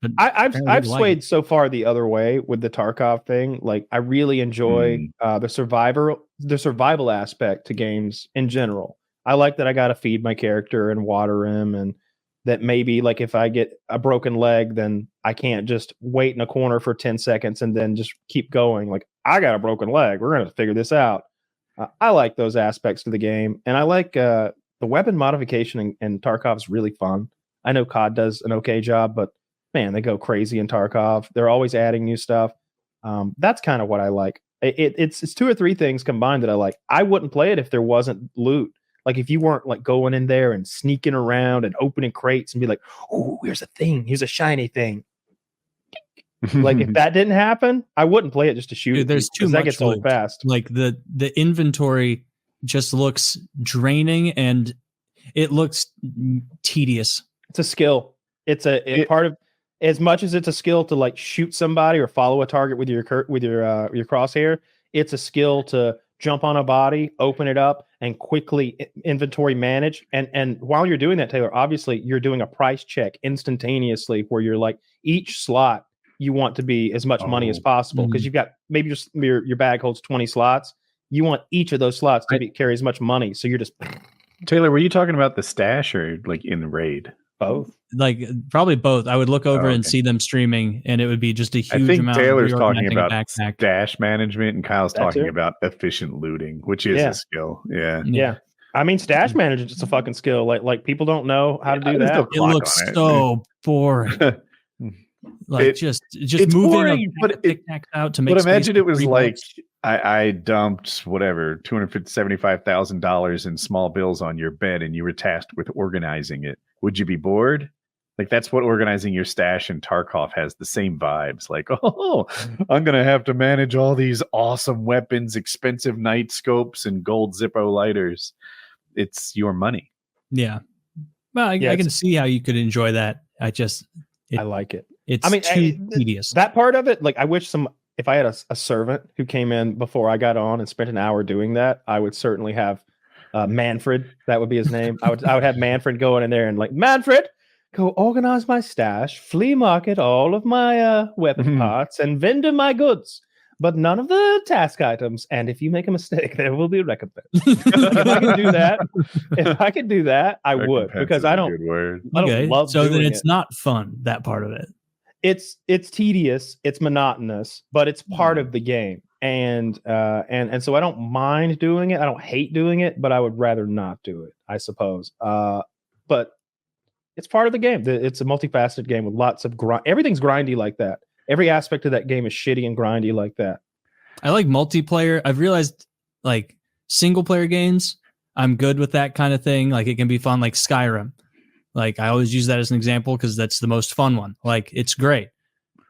But I've swayed so far the other way with the Tarkov thing. Like I really enjoy the survival aspect to games in general. I like that I got to feed my character and water him, and that maybe like if I get a broken leg, then I can't just wait in a corner for 10 seconds and then just keep going. Like I got a broken leg. We're going to figure this out. I like those aspects to the game, and I like the weapon modification in Tarkov is really fun. I know COD does an okay job, but man, they go crazy in Tarkov. They're always adding new stuff. That's kind of what I like. It's two or three things combined that I like. I wouldn't play it if there wasn't loot. Like if you weren't like going in there and sneaking around and opening crates and be like, oh, here's a thing. Here's a shiny thing. Like if that didn't happen, I wouldn't play it just to shoot. Dude, there's too much. That gets old fast. Like the inventory just looks draining and it looks tedious. It's a skill. It's part of, as much as it's a skill to like shoot somebody or follow a target with your crosshair. It's a skill to jump on a body, open it up, and quickly inventory manage. And while you're doing that, Taylor, obviously you're doing a price check instantaneously where you're like each slot you want to be as much money as possible because you've got maybe your bag holds 20 slots. You want each of those slots to carry as much money. So you're just Taylor, were you talking about the stash or like in the raid? Both. Like probably both. I would look over and see them streaming, and it would be just a huge amount. I think Taylor's talking about backpack. stash management, and Kyle's talking about efficient looting, which is a skill. Yeah. I mean, stash management is a fucking skill. Like people don't know how to do that. It looks so boring. Like just moving boring, but out to make. But imagine it was like I dumped whatever $275,000 in small bills on your bed, and you were tasked with organizing it. Would you be bored? Like that's what organizing your stash in Tarkov has the same vibes. Like, oh, I'm gonna have to manage all these awesome weapons, expensive night scopes, and gold Zippo lighters. It's your money. Yeah. Well, I can see how you could enjoy that. I like it. It's too tedious. That part of it, like I wish if I had a servant who came in before I got on and spent an hour doing that, I would certainly have Manfred. That would be his name. I would have Manfred go in there and like, Manfred, go organize my stash, flea market all of my weapon parts, and vendor my goods, but none of the task items. And if you make a mistake, there will be a recompense. If I could do that, I would, because I don't love. So then it's not fun, that part of it. It's tedious, it's monotonous, but it's part of the game. And so I don't mind doing it. I don't hate doing it, but I would rather not do it, I suppose. But it's part of the game. It's a multifaceted game with lots of everything's grindy like that. Every aspect of that game is shitty and grindy like that. I like multiplayer. I've realized like single player games, I'm good with that kind of thing. Like it can be fun, like Skyrim. Like I always use that as an example because that's the most fun one. Like it's great.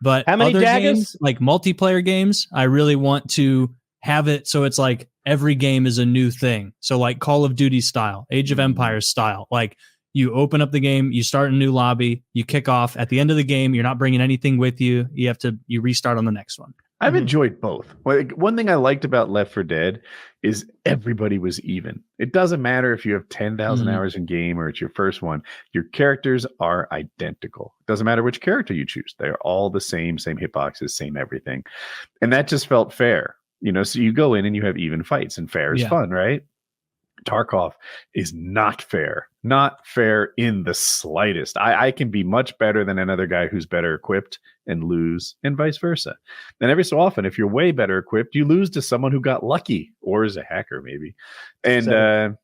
But how many other daggers? Games, like multiplayer games, I really want to have it so it's like every game is a new thing. So like Call of Duty style, Age of Empires style. Like you open up the game, you start a new lobby, you kick off. At the end of the game, you're not bringing anything with you. You restart on the next one. I've enjoyed both. Like, one thing I liked about Left 4 Dead is everybody was even. It doesn't matter if you have 10,000 hours in game or it's your first one. Your characters are identical. It doesn't matter which character you choose. They're all the same hitboxes, same everything. And that just felt fair. So you go in and you have even fights, and fair is fun, right? Tarkov is not fair in the slightest. I can be much better than another guy who's better equipped and lose, and vice versa. And every so often, if you're way better equipped, you lose to someone who got lucky or is a hacker maybe. And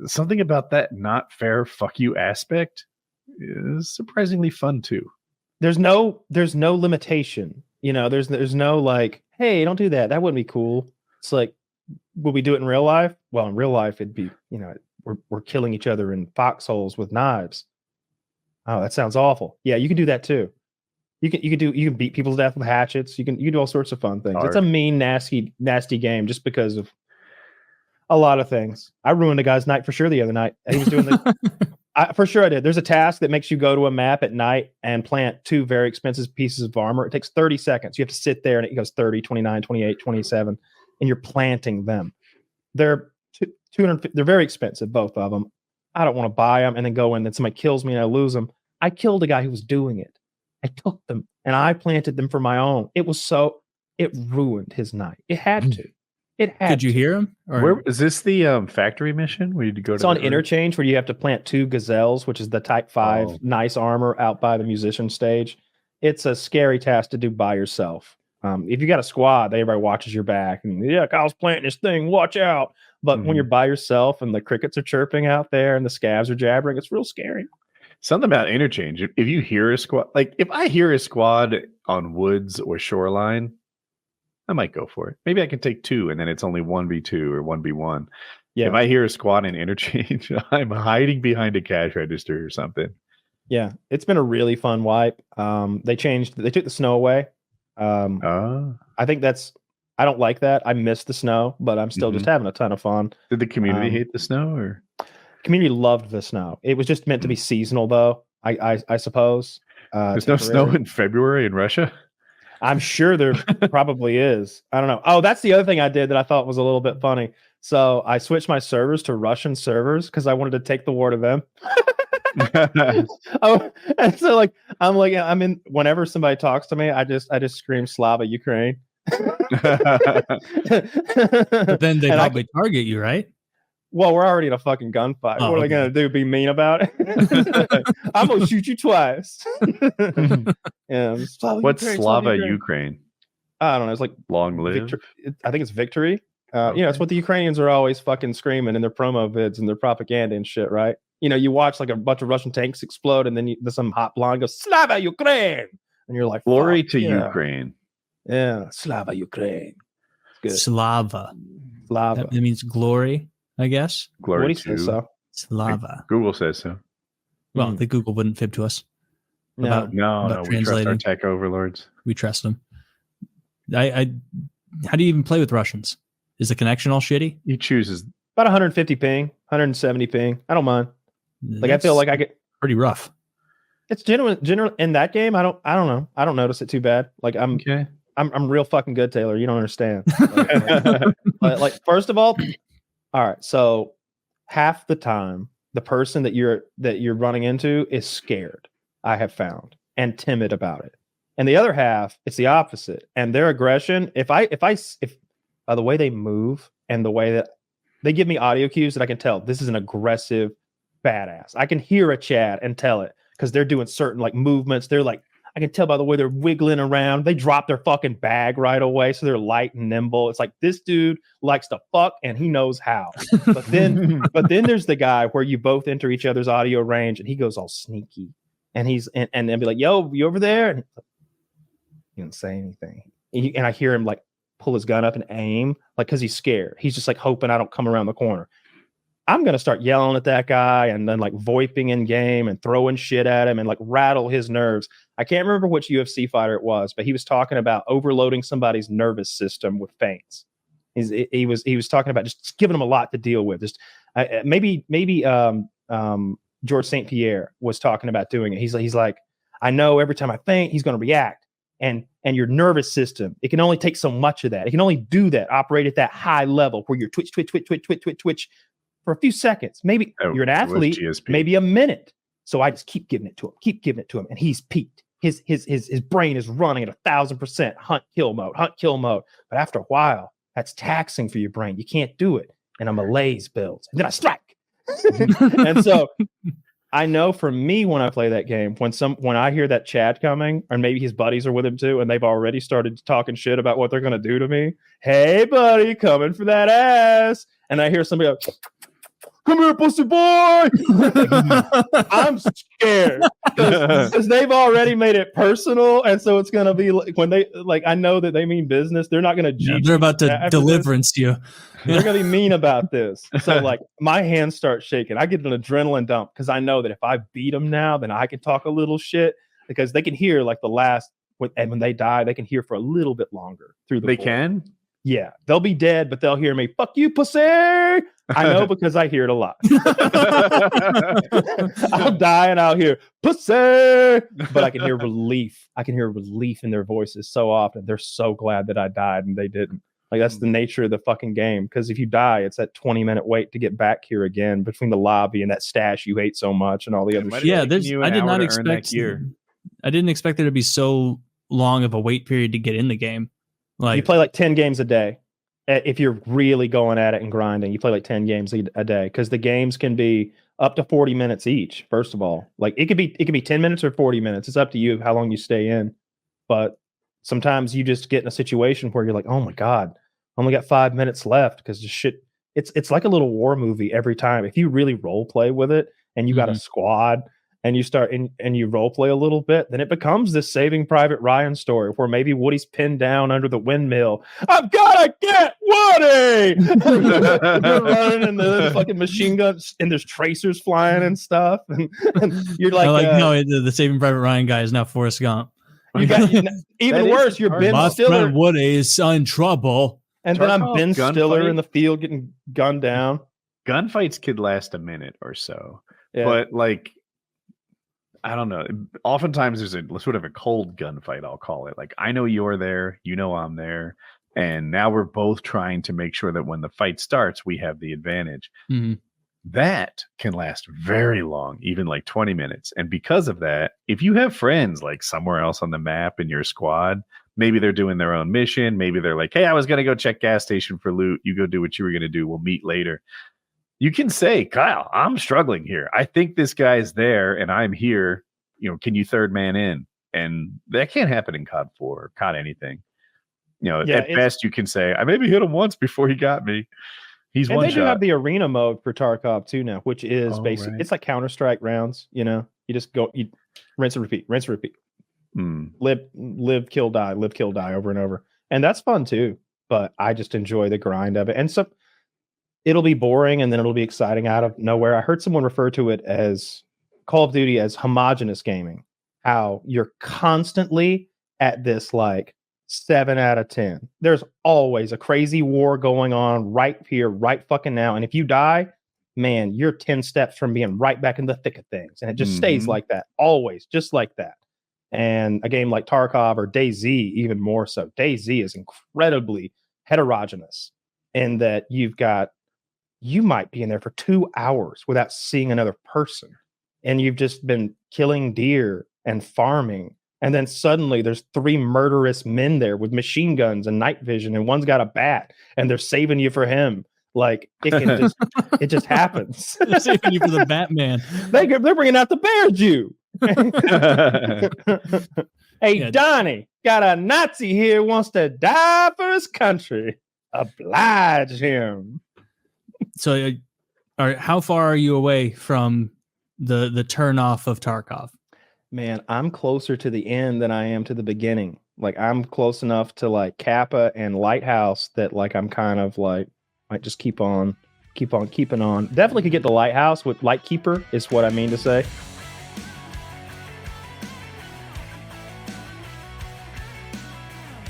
something about that not fair fuck you aspect is surprisingly fun too. There's no limitation. There's no like, hey, don't do that. That wouldn't be cool. It's like, will we do it in real life? Well, in real life, it'd be, we're killing each other in foxholes with knives. Oh, that sounds awful. Yeah, you can do that too. You can beat people to death with hatchets. You can do all sorts of fun things. It's a mean, nasty game just because of a lot of things. I ruined a guy's night for sure the other night. He was doing for sure I did. There's a task that makes you go to a map at night and plant 2 very expensive pieces of armor. It takes 30 seconds. You have to sit there and it goes 30, 29, 28, 27. And you're planting them. They're 200. They're very expensive, both of them. I don't want to buy them and then go in and somebody kills me and I lose them. I killed a guy who was doing it, I took them and I planted them for my own. It ruined his night. It had to. Could you hear him? Where is this the factory mission where you go to? It's on interchange where you have to plant 2 gazelles, which is the Type 5 nice armor out by the musician stage. It's a scary task to do by yourself. If you got a squad, everybody watches your back and Kyle's planting this thing, watch out. But when you're by yourself and the crickets are chirping out there and the scavs are jabbering, it's real scary. Something about interchange. If you hear a squad, like if I hear a squad on woods or shoreline, I might go for it. Maybe I can take 2 and then it's only 1v2 or 1v1. Yeah. If I hear a squad in interchange, I'm hiding behind a cash register or something. Yeah. It's been a really fun wipe. They took the snow away. I think I don't like that. I miss the snow, but I'm still just having a ton of fun. Did the community hate the snow or? Community loved the snow. It was just meant to be seasonal though. I suppose. There's no snow in February in Russia? I'm sure there probably is. I don't know. Oh, that's the other thing I did that I thought was a little bit funny. So I switched my servers to Russian servers because I wanted to take the war to them. And so I'm in. Whenever somebody talks to me, I just scream Slava Ukraine. But then they probably target you, right? Well, we're already in a fucking gunfight. What are they gonna do? Be mean about it? I'm gonna shoot you twice. What's Slava Ukraine? I don't know. It's like long live. I think it's victory. It's what the Ukrainians are always fucking screaming in their promo vids and their propaganda and shit, right? You watch like a bunch of Russian tanks explode, and then some hot blonde goes Slava Ukraine, and you're like, glory to Ukraine. Yeah, Slava Ukraine. Good. Slava. That means glory, I guess. Glory what do you say so? Slava. Google says so. Well, the Google wouldn't fib to us. No, we trust our tech overlords. We trust them. How do you even play with Russians? Is the connection all shitty? He chooses about 150 ping, 170 ping. I don't mind. I feel like I get pretty rough. It's general in that game. I don't know. I don't notice it too bad. Like I'm real fucking good, Taylor. You don't understand. Like first of all right. So half the time, the person that you're running into is scared. I have found and timid about it, and the other half, it's the opposite. And their aggression, if by the way they move and the way that they give me audio cues that I can tell this is an aggressive badass. I can hear a chat and tell it because they're doing certain like movements. They're like, I can tell by the way they're wiggling around. They drop their fucking bag right away, so they're light and nimble. It's like this dude likes to fuck and he knows how. But then there's the guy where you both enter each other's audio range and he goes all sneaky and and then be like, "Yo, you over there?" And he didn't say anything. And I hear him like pull his gun up and aim, like because he's scared. He's just like hoping I don't come around the corner. I'm going to start yelling at that guy and then like voiping in game and throwing shit at him and like rattle his nerves. I can't remember which UFC fighter it was, but he was talking about overloading somebody's nervous system with feints. He was talking about just giving them a lot to deal with. Just maybe George St. Pierre was talking about doing it. He's like, I know every time I feint, he's going to react. And your nervous system, it can only take so much of that. It can only do that, operate at that high level where you're twitch for a few seconds. Maybe you're an athlete, maybe a minute. So I just keep giving it to him, and he's peaked. His brain is running at 1,000% hunt kill mode. But after a while, that's taxing for your brain. You can't do it, and a malaise builds, and then I strike. And so I know for me when I play that game, when I hear that Chad coming, or maybe his buddies are with him too, and they've already started talking shit about what they're gonna do to me. Hey, buddy, coming for that ass, and I hear somebody go, "Come here, pussy boy." I'm scared because they've already made it personal, and so it's gonna be like when they like. I know that they mean business. They're not gonna. They're about to deliverance you. They're gonna be mean about this. So like my hands start shaking. I get an adrenaline dump because I know that if I beat them now, then I can talk a little shit because they can hear like the last. And when they die, they can hear for a little bit longer through the. They can. Yeah, they'll be dead, but they'll hear me. Fuck you, pussy. I know because I hear it a lot. I'll die and I'll hear pussy, but I can hear relief. I can hear relief in their voices so often. They're so glad that I died and they didn't. Like that's the nature of the fucking game. Because if you die, it's that 20-minute wait to get back here again between the lobby and that stash you hate so much and all the other shit. Yeah, I did not expect didn't expect there to be so long of a wait period to get in the game. Like you play like 10 games a day. If you're really going at it and grinding, you play like 10 games a day, because the games can be up to 40 minutes each. First of all, like it could be 10 minutes or 40 minutes. It's up to you how long you stay in. But sometimes you just get in a situation where you're like, oh my God, I only got 5 minutes left, because the shit, it's like a little war movie every time. If you really role play with it and you got a squad and you start and you role play a little bit, then it becomes this Saving Private Ryan story where maybe Woody's pinned down under the windmill. I've gotta get Woody. You're running and the fucking machine guns and there's tracers flying and stuff, and you're like, no, the Saving Private Ryan guy is now Forrest Gump. You got even worse. You're Ben My Stiller. friend Woody is in trouble. And then I'm Ben Stiller gunfight? in the field getting gunned down. Gunfights could last a minute or so, Yeah. but like, I don't know. Oftentimes there's a sort of a cold gunfight, I'll call it. Like, I know you're there, you know I'm there, and now we're both trying to make sure that when the fight starts, we have the advantage. Mhm. That can last very long, even like 20 minutes. And because of that, if you have friends like somewhere else on the map in your squad, maybe they're doing their own mission. Maybe they're like, hey, I was going to go check gas station for loot. You go do what you were going to do. We'll meet later. You can say, Kyle, I'm struggling here. I think this guy's there and I'm here. You know, can you third man in? And that can't happen in COD 4 or COD anything. You know, at best you can say, I maybe hit him once before he got me. He's and one they shot. do have the arena mode for Tarkov too now, which is basically it's like Counter-Strike rounds. You know, you just go, you rinse and repeat, live, kill, die over and over, and that's fun too. But I just enjoy the grind of it, and so it'll be boring, and then it'll be exciting out of nowhere. I heard someone refer to it as Call of Duty as homogenous gaming. How you're constantly at this like 7 out of 10. There's always a crazy war going on right here, right fucking now. And if you die, man, you're 10 steps from being right back in the thick of things. And it just stays like that, always, just like that. And a game like Tarkov or DayZ, even more so. DayZ is incredibly heterogeneous in that you might be in there for 2 hours without seeing another person. And you've just been killing deer and farming. And then suddenly there's 3 murderous men there with machine guns and night vision, and one's got a bat, and they're saving you for him. Like it just happens. They're saving you for the Batman. They're bringing out the bear Jew. Hey, yeah. Donnie, got a Nazi here wants to die for his country. Oblige him. So, how far are you away from the turn off of Tarkov? Man, I'm closer to the end than I am to the beginning. Like, I'm close enough to like Kappa and Lighthouse that like I'm kind of like might just keep on keeping on. Definitely could get the Lighthouse with Lightkeeper is what I mean to say.